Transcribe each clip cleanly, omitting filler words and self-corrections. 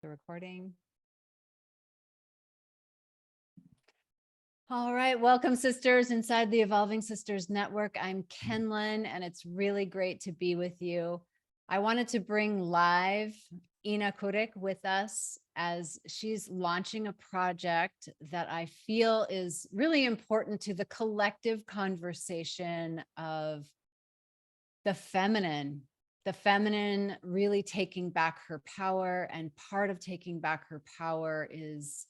The recording. All right, welcome sisters inside the Evolving Sisters Network. I'm Kenlyn and it's really great to be with you. I wanted to bring live Ina Curic with us as she's launching a project that I feel is really important to the collective conversation of the feminine really taking back her power. And part of taking back her power is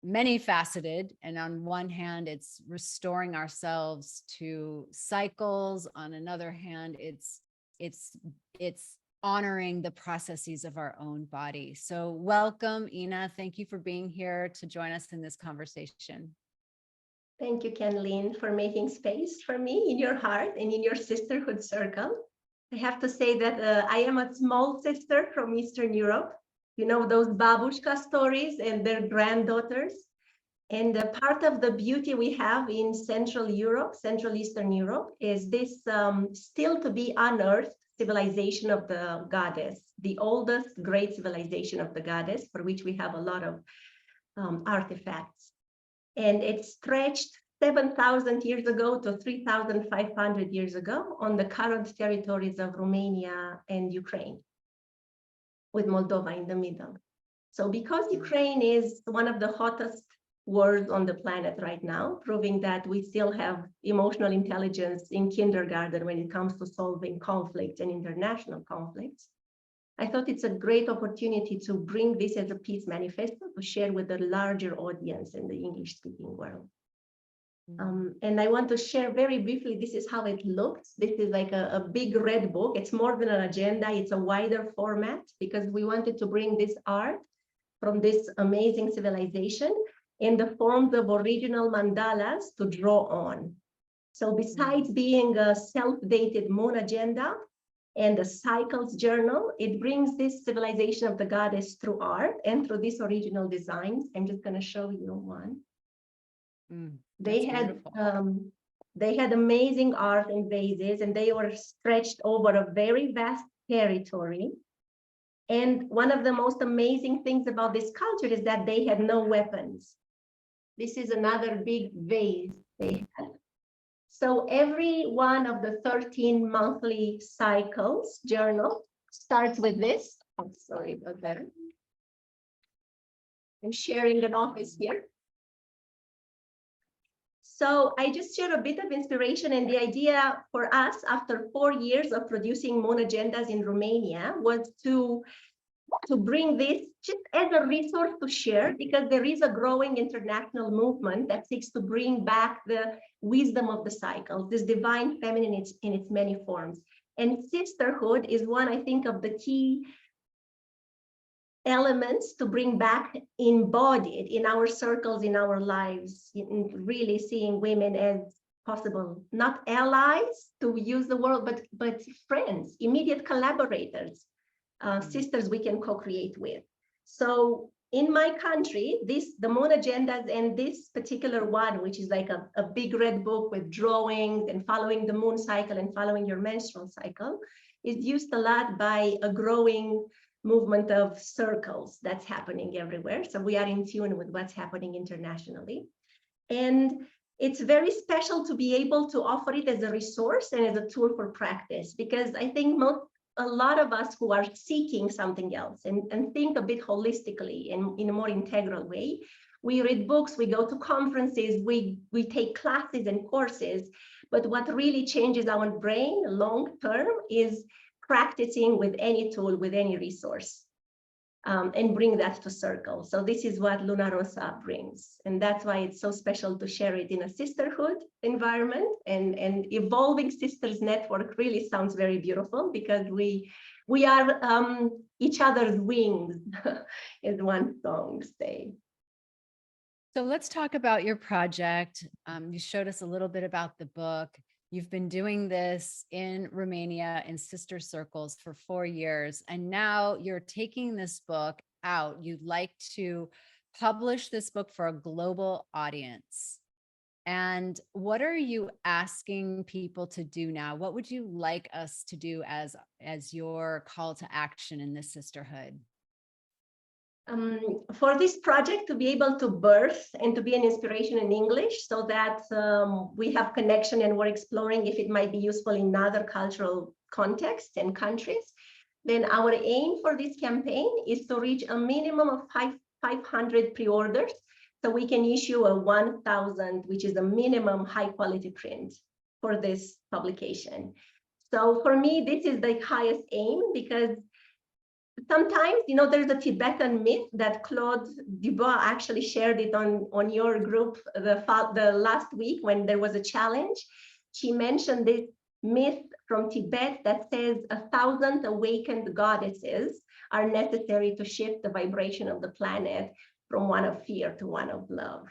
many faceted. And on one hand, it's restoring ourselves to cycles. On another hand, it's honoring the processes of our own body. So welcome, Ina. Thank you for being here to join us in this conversation. Thank you, Kenlyn, for making space for me in your heart and in your sisterhood circle. I have to say that I am a small sister from Eastern Europe. You know, those babushka stories and their granddaughters. And part of the beauty we have in Central Europe, Central Eastern Europe, is this still to be unearthed civilization of the goddess, the oldest great civilization of the goddess, for which we have a lot of artifacts. And it stretched 7,000 years ago to 3,500 years ago on the current territories of Romania and Ukraine, with Moldova in the middle. So because Ukraine is one of the hottest wars on the planet right now, proving that we still have emotional intelligence in kindergarten when it comes to solving conflict and international conflicts, I thought it's a great opportunity to bring this as a peace manifesto to share with a larger audience in the English-speaking world. And I want to share very briefly, this is how it looks. This is like a big red book. It's more than an agenda. It's a wider format because we wanted to bring this art from this amazing civilization in the forms of original mandalas to draw on. So besides being a self-dated moon agenda and a cycles journal, it brings this civilization of the goddess through art and through these original designs. I'm just going to show you one. They had amazing art and vases, and they were stretched over a very vast territory. And one of the most amazing things about this culture is that they had no weapons. This is another big vase they had. So every one of the 13 monthly cycles journal starts with this. I'm sorry about that. I'm sharing an office here. So I just share a bit of inspiration, and the idea for us after 4 years of producing moon agendas in Romania was to bring this just as a resource to share, because there is a growing international movement that seeks to bring back the wisdom of the cycles, this divine feminine in its many forms. And sisterhood is one, I think, of the key elements to bring back embodied in our circles, in our lives, in really seeing women as possible, not allies to use the word, but friends, immediate collaborators, sisters we can co-create with. So in my country, the moon agendas and this particular one, which is like a big red book with drawings and following the moon cycle and following your menstrual cycle, is used a lot by a growing movement of circles that's happening everywhere. So we are in tune with what's happening internationally. And it's very special to be able to offer it as a resource and as a tool for practice, because I think a lot of us who are seeking something else and think a bit holistically and in a more integral way, we read books, we go to conferences, we take classes and courses, but what really changes our brain long term is practicing with any tool, with any resource, and bring that to circle. So this is what LUNA ROSSA brings. And that's why it's so special to share it in a sisterhood environment. And Evolving Sisters Network really sounds very beautiful, because we are each other's wings, as one song say. So let's talk about your project. You showed us a little bit about the book. You've been doing this in Romania in sister circles for 4 years, and now you're taking this book out. You'd like to publish this book for a global audience. And what are you asking people to do now? What would you like us to do as your call to action in this sisterhood? for this project to be able to birth and to be an inspiration in English, so that we have connection and we're exploring if it might be useful in other cultural contexts and countries, then our aim for this campaign is to reach a minimum of 500 pre-orders, so we can issue a 1,000, which is a minimum high quality print for this publication. So for me, this is the highest aim, because sometimes, you know, there's a Tibetan myth that Claude Dubois actually shared it on your group the last week when there was a challenge. She mentioned this myth from Tibet that says 1,000 awakened goddesses are necessary to shift the vibration of the planet from one of fear to one of love.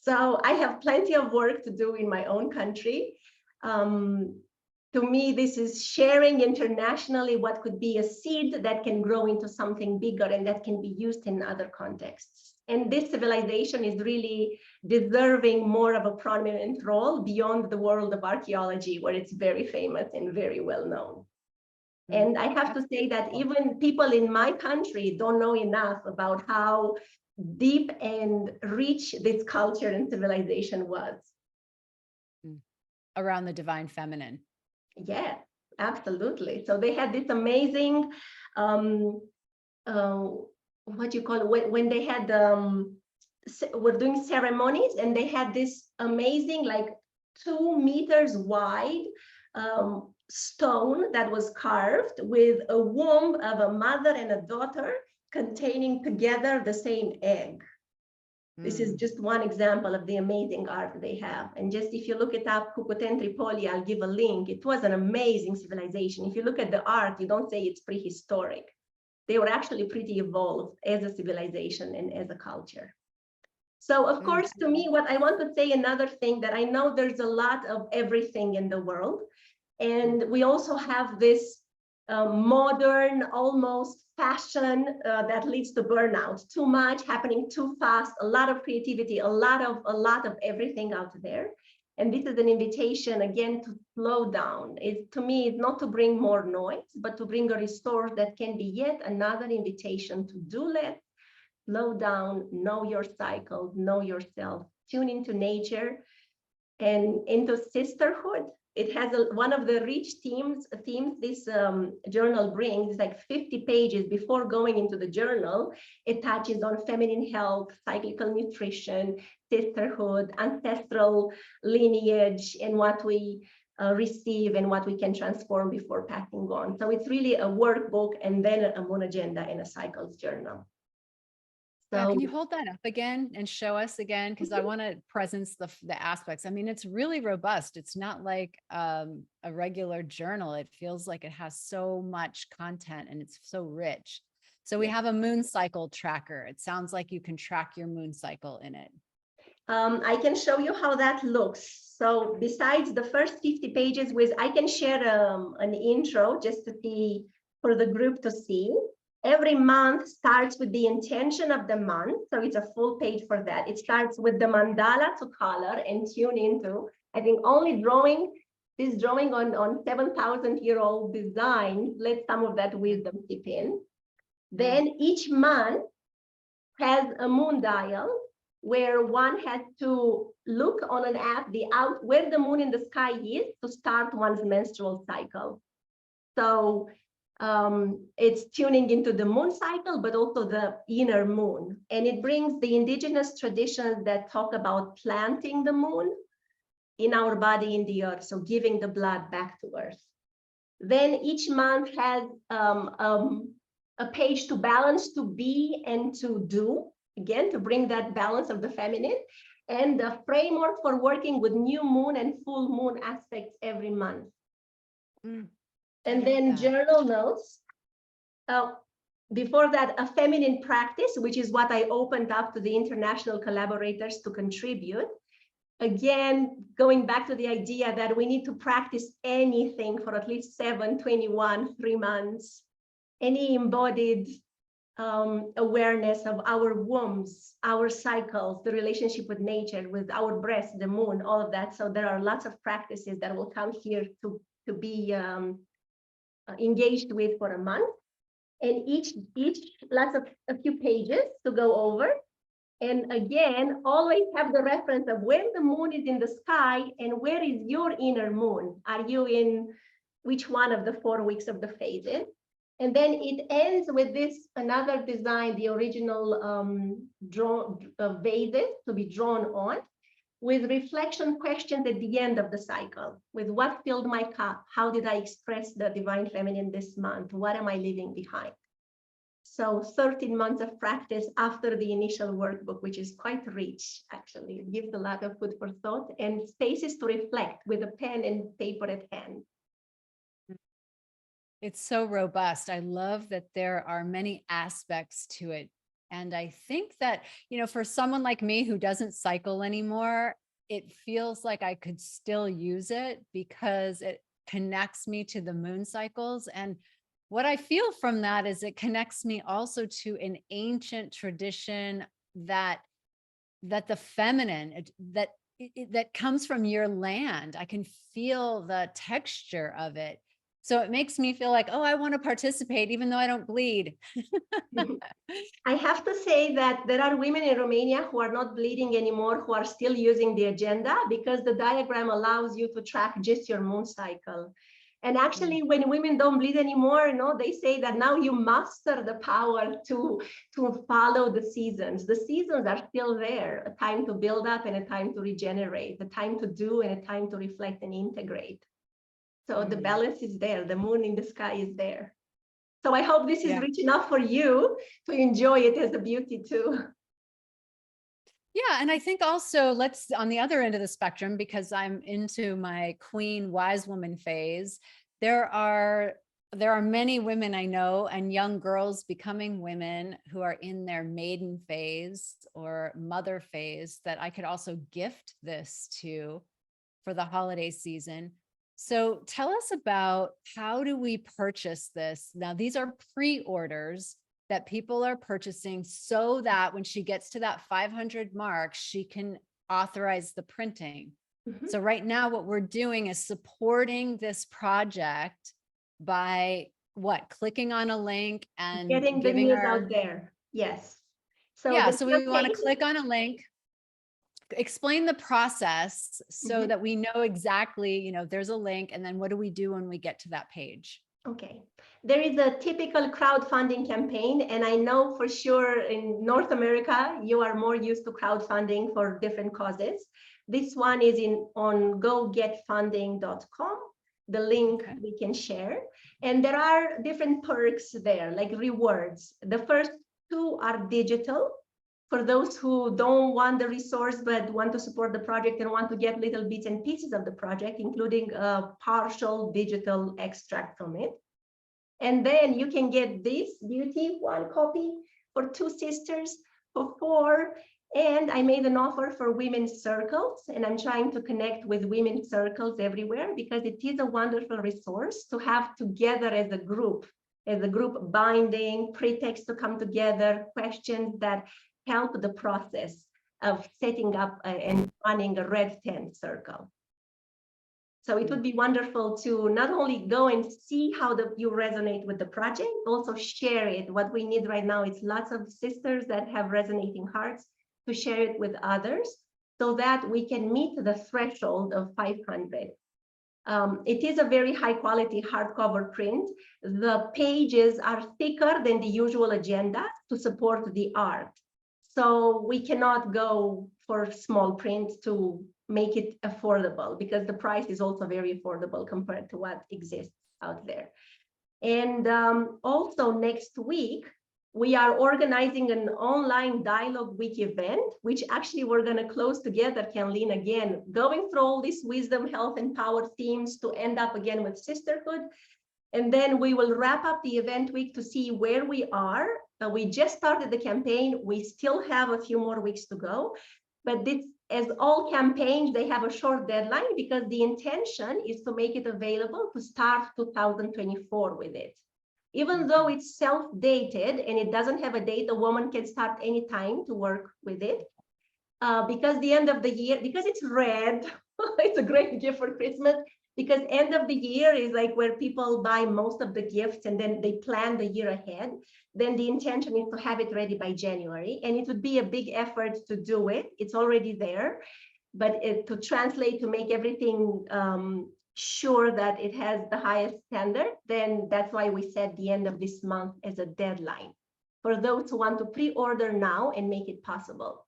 So I have plenty of work to do in my own country. To me, this is sharing internationally what could be a seed that can grow into something bigger and that can be used in other contexts. And this civilization is really deserving more of a prominent role beyond the world of archaeology, where it's very famous and very well known. And I have to say that even people in my country don't know enough about how deep and rich this culture and civilization was. Around the divine feminine. Yeah, absolutely. So they had this amazing, what you call it, when they had, were doing ceremonies, and they had this amazing, like 2 meters wide stone that was carved with a womb of a mother and a daughter containing together the same egg. This is just one example of the amazing art they have. And just if you look it up, Cucuten Tripoli, I'll give a link. It was an amazing civilization. If you look at the art, you don't say it's prehistoric. They were actually pretty evolved as a civilization and as a culture. So of course, to me, what I want to say, another thing that I know there's a lot of everything in the world. And we also have this modern, almost fashion that leads to burnout. Too much happening too fast, a lot of creativity, a lot of everything out there. And this is an invitation again to slow down. To me, it's not to bring more noise, but to bring a resource that can be yet another invitation to do less, slow down, know your cycle, know yourself, tune into nature and into sisterhood. It has one of the rich themes this journal brings, like 50 pages before going into the journal. It touches on feminine health, cyclical nutrition, sisterhood, ancestral lineage, and what we receive and what we can transform before passing on. So it's really a workbook and then a moon agenda and a cycles journal. So can you hold that up again and show us again? Because I want to presence the aspects. I mean, it's really robust. It's not like a regular journal. It feels like it has so much content and it's so rich. So we have a moon cycle tracker. It sounds like you can track your moon cycle in it. I can show you how that looks. So besides the first 50 pages, I can share an intro just to see, for the group to see. Every month starts with the intention of the month. So it's a full page for that. It starts with the mandala to color and tune into. I think only this drawing on 7,000-year-old design, let some of that wisdom seep in. Then each month has a moon dial where one has to look on an app where the moon in the sky is to start one's menstrual cycle. So it's tuning into the moon cycle, but also the inner moon. And it brings the indigenous traditions that talk about planting the moon in our body in the earth, so giving the blood back to earth. Then each month has a page to balance, to be and to do, again, to bring that balance of the feminine, and the framework for working with new moon and full moon aspects every month. And then journal notes. Before that, a feminine practice, which is what I opened up to the international collaborators to contribute. Again, going back to the idea that we need to practice anything for at least 7, 21, 3 months. Any embodied awareness of our wombs, our cycles, the relationship with nature, with our breasts, the moon, all of that. So there are lots of practices that will come here to be engaged with for a month. and each lots of a few pages to go over. And again, always have the reference of when the moon is in the sky and where is your inner moon. Are you in which one of the 4 weeks of the phases? And then it ends with this another design, the original drawn vases to be drawn on, with reflection questions at the end of the cycle, with what filled my cup, how did I express the divine feminine this month, what am I leaving behind? So 13 months of practice after the initial workbook, which is quite rich, actually. It gives a lot of food for thought and spaces to reflect with a pen and paper at hand. It's so robust. I love that there are many aspects to it. And I think that, for someone like me who doesn't cycle anymore, it feels like I could still use it because it connects me to the moon cycles. And what I feel from that is it connects me also to an ancient tradition that the feminine, that comes from your land. I can feel the texture of it. So it makes me feel like, oh, I want to participate, even though I don't bleed. I have to say that there are women in Romania who are not bleeding anymore, who are still using the agenda, because the diagram allows you to track just your moon cycle. And actually, when women don't bleed anymore, they say that now you master the power to follow the seasons. The seasons are still there, a time to build up and a time to regenerate, a time to do and a time to reflect and integrate. So the balance is there, the moon in the sky is there. So I hope this is rich enough for you to enjoy it as a beauty too. Yeah. And I think also let's on the other end of the spectrum, because I'm into my queen wise woman phase, there are many women I know and young girls becoming women who are in their maiden phase or mother phase that I could also gift this to for the holiday season. So tell us about, how do we purchase this? Now, these are pre-orders that people are purchasing so that when she gets to that 500 mark, she can authorize the printing. So right now, what we're doing is supporting this project by clicking on a link and getting the news out there. Yes. So so we want to click on a link. Explain the process so that we know exactly, there's a link, and then what do we do when we get to that page? Okay, there is a typical crowdfunding campaign, and I know for sure in North America, you are more used to crowdfunding for different causes. This one is on gogetfunding.com, the link we can share. And there are different perks there, like rewards. The first two are digital. For those who don't want the resource, but want to support the project and want to get little bits and pieces of the project, including a partial digital extract from it. And then you can get this beauty, 1 copy for 2 sisters, for 4. And I made an offer for women's circles, and I'm trying to connect with women's circles everywhere because it is a wonderful resource to have together as a group binding, pretext to come together, questions that help the process of setting up and running a red tent circle. So it would be wonderful to not only go and see how you resonate with the project, also share it. What we need right now is lots of sisters that have resonating hearts to share it with others so that we can meet the threshold of 500. It is a very high quality hardcover print. The pages are thicker than the usual agenda to support the art. So we cannot go for small print to make it affordable because the price is also very affordable compared to what exists out there. And also next week, we are organizing an online dialogue week event, which actually we're going to close together, Kenlin, again, going through all these wisdom, health, and power themes to end up again with sisterhood. And then we will wrap up the event week to see where we are. We just started the campaign. We still have a few more weeks to go. But this, as all campaigns, they have a short deadline because the intention is to make it available to start 2024 with it. Even though it's self-dated and it doesn't have a date, a woman can start any time to work with it. Because the end of the year, because it's red, it's a great gift for Christmas. because end of the year is like where people buy most of the gifts and then they plan the year ahead. Then the intention is to have it ready by January, and it would be a big effort to do it. It's already there, but to translate, to make everything sure that it has the highest standard, then that's why we set the end of this month as a deadline for those who want to pre-order now and make it possible.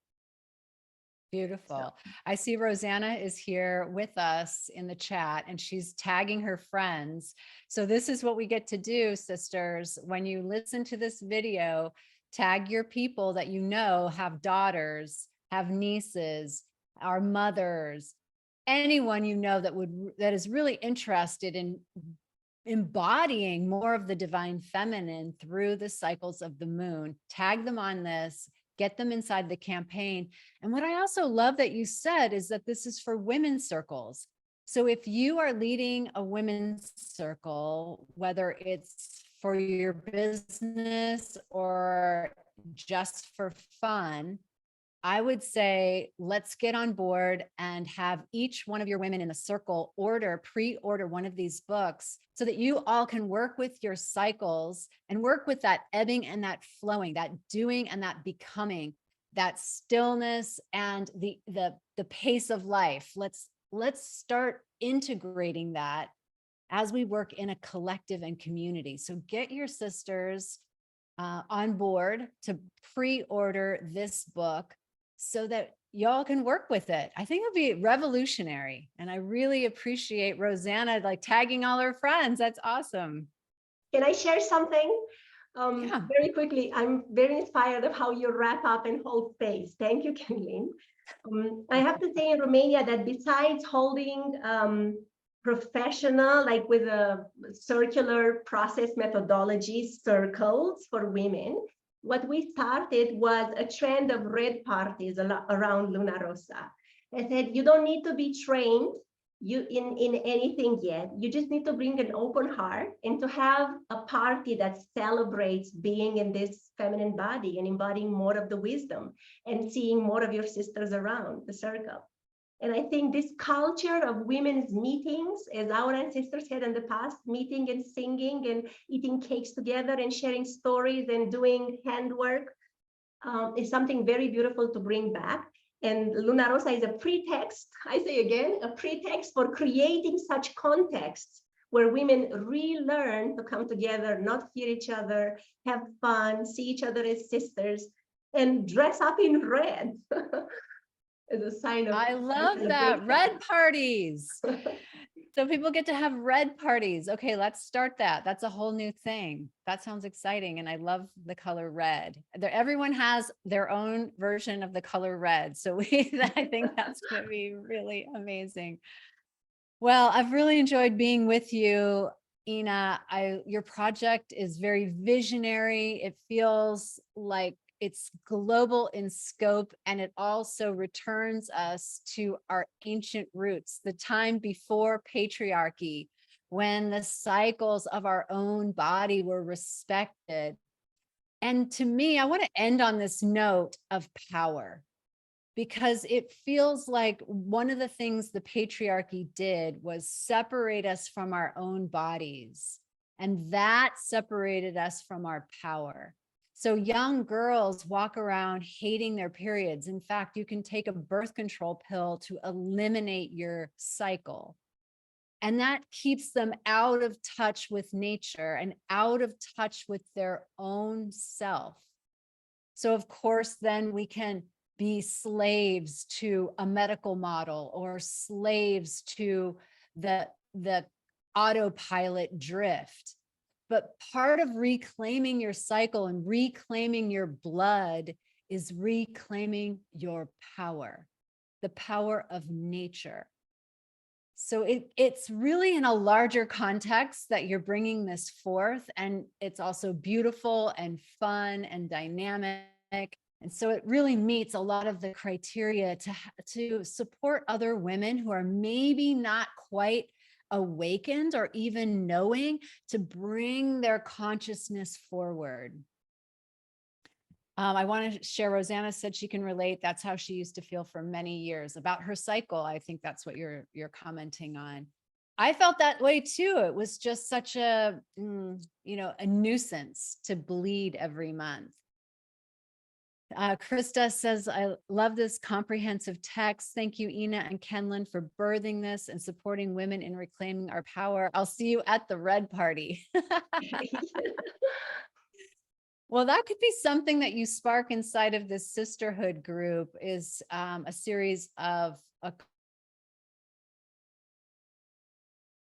Beautiful. I see Rosanna is here with us in the chat and she's tagging her friends. So this is what we get to do, sisters. When you listen to this video, tag your people that you know have daughters, have nieces, are mothers, anyone you know that is really interested in embodying more of the divine feminine through the cycles of the moon. Tag them on this. Get them inside the campaign. And what I also love that you said is that this is for women's circles. So if you are leading a women's circle, whether it's for your business or just for fun, I would say, let's get on board and have each one of your women in the circle pre-order one of these books so that you all can work with your cycles and work with that ebbing and that flowing, that doing and that becoming, that stillness and the pace of life. Let's start integrating that as we work in a collective and community. So get your sisters on board to pre-order this book, so that y'all can work with it. I think it'll be revolutionary. And I really appreciate Rosanna like tagging all her friends. That's awesome. Can I share something? Yeah. Very quickly, I'm very inspired of how you wrap up and hold space. Thank you, Kathleen. I have to say in Romania that besides holding professional, like with a circular process methodology circles for women, what we started was a trend of red parties around Luna Rossa. I said, you don't need to be trained in anything yet. You just need to bring an open heart and to have a party that celebrates being in this feminine body and embodying more of the wisdom and seeing more of your sisters around the circle. And I think this culture of women's meetings, as our ancestors had in the past, meeting and singing and eating cakes together and sharing stories and doing handwork, is something very beautiful to bring back. And Luna Rossa is a pretext, I say again, a pretext for creating such contexts where women relearn to come together, not fear each other, have fun, see each other as sisters, and dress up in red. As a sign of, I love that. Red parties. So people get to have red parties. Okay, let's start that. That's a whole new thing. That sounds exciting. And I love the color red. Everyone has their own version of the color red. So I think that's going to be really amazing. Well, I've really enjoyed being with you, Ina. Your project is very visionary. It feels like it's global in scope, and it also returns us to our ancient roots, the time before patriarchy, when the cycles of our own body were respected. And to me, I want to end on this note of power, because it feels like one of the things the patriarchy did was separate us from our own bodies, and that separated us from our power. So young girls walk around hating their periods. In fact, you can take a birth control pill to eliminate your cycle. And that keeps them out of touch with nature and out of touch with their own self. So of course, then we can be slaves to a medical model or slaves to the autopilot drift. But part of reclaiming your cycle and reclaiming your blood is reclaiming your power, the power of nature. So it's really in a larger context that you're bringing this forth, and it's also beautiful and fun and dynamic. And so it really meets a lot of the criteria to support other women who are maybe not quite awakened or even knowing, to bring their consciousness forward. I want to share, Rosanna said she can relate. That's how she used to feel for many years about her cycle. I think that's what you're commenting on. I felt that way too. It was just such a, a nuisance to bleed every month. Krista says, I love this comprehensive text. Thank you, Ina and Kenlin, for birthing this and supporting women in reclaiming our power. I'll see you at the red party. Well, that could be something that you spark inside of this sisterhood group, is a series of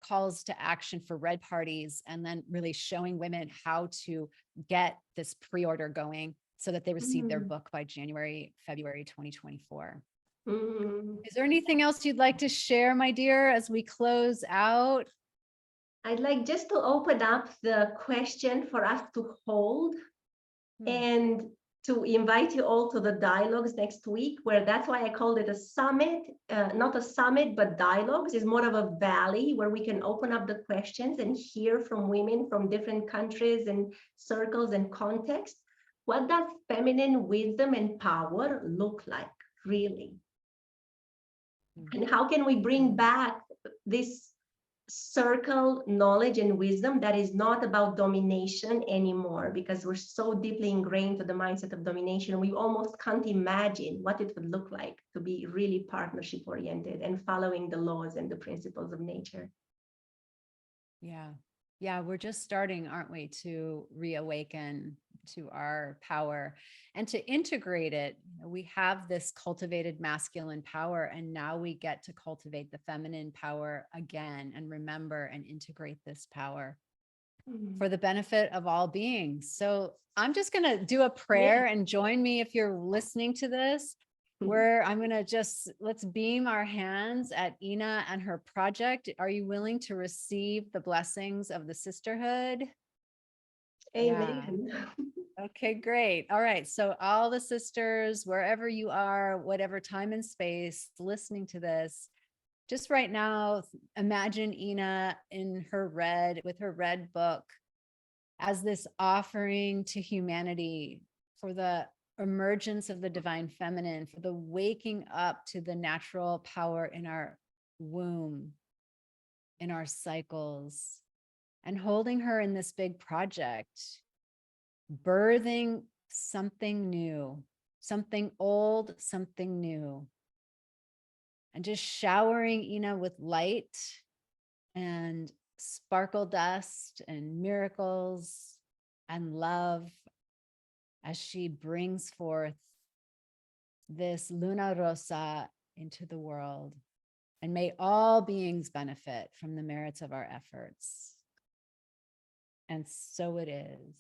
calls to action for red parties, and then really showing women how to get this pre-order going so that they receive their book by February 2024. Is there anything else you'd like to share, my dear, as we close out? I'd like just to open up the question for us to hold and to invite you all to the dialogues next week, where that's why I called it a summit, not a summit, but dialogues is more of a valley where we can open up the questions and hear from women from different countries and circles and contexts. What does feminine wisdom and power look like, really? And how can we bring back this circle knowledge and wisdom that is not about domination anymore, because we're so deeply ingrained to the mindset of domination, we almost can't imagine what it would look like to be really partnership oriented and following the laws and the principles of nature. Yeah, we're just starting, aren't we, to reawaken to our power and to integrate it. We have this cultivated masculine power, and now we get to cultivate the feminine power again and remember and integrate this power for the benefit of all beings. So I'm just going to do a prayer, and join me if you're listening to this, where I'm going to let's beam our hands at Ina and her project. Are you willing to receive the blessings of the sisterhood? Amen. Yeah. Okay, great. All right. So all the sisters, wherever you are, whatever time and space listening to this, just right now, imagine Ina in with her red book as this offering to humanity for the emergence of the divine feminine, for the waking up to the natural power in our womb, in our cycles, and holding her in this big project, birthing something new, something old, something new, and just showering Ina with light and sparkle dust and miracles and love as she brings forth this Luna Rossa into the world. And may all beings benefit from the merits of our efforts. And so it is.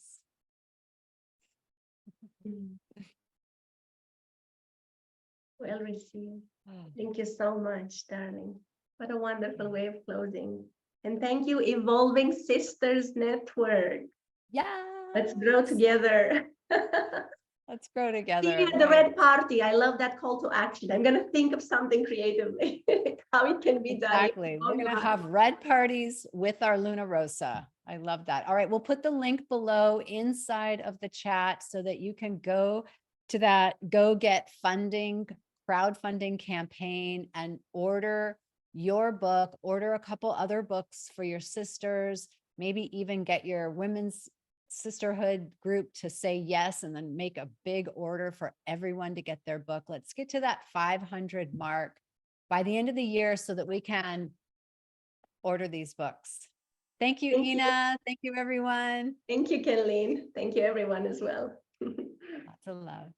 Well received. Thank you so much, darling. What a wonderful way of closing. And thank you, Evolving Sisters Network. Yeah. Let's grow together. Let's grow together. See you at the red party. I love that call to action. I'm going to think of something creatively, how it can be done. Exactly. We're going to have red parties with our Luna Rossa. I love that. All right. We'll put the link below inside of the chat so that you can go to that Go Get Funding crowdfunding campaign and order your book, order a couple other books for your sisters, maybe even get your women's sisterhood group to say yes, and then make a big order for everyone to get their book. Let's get to that 500 mark by the end of the year so that we can order these books. Thank you, Ina. Thank you, everyone. Thank you, Kenlin. Thank you, everyone, as well. Lots of love.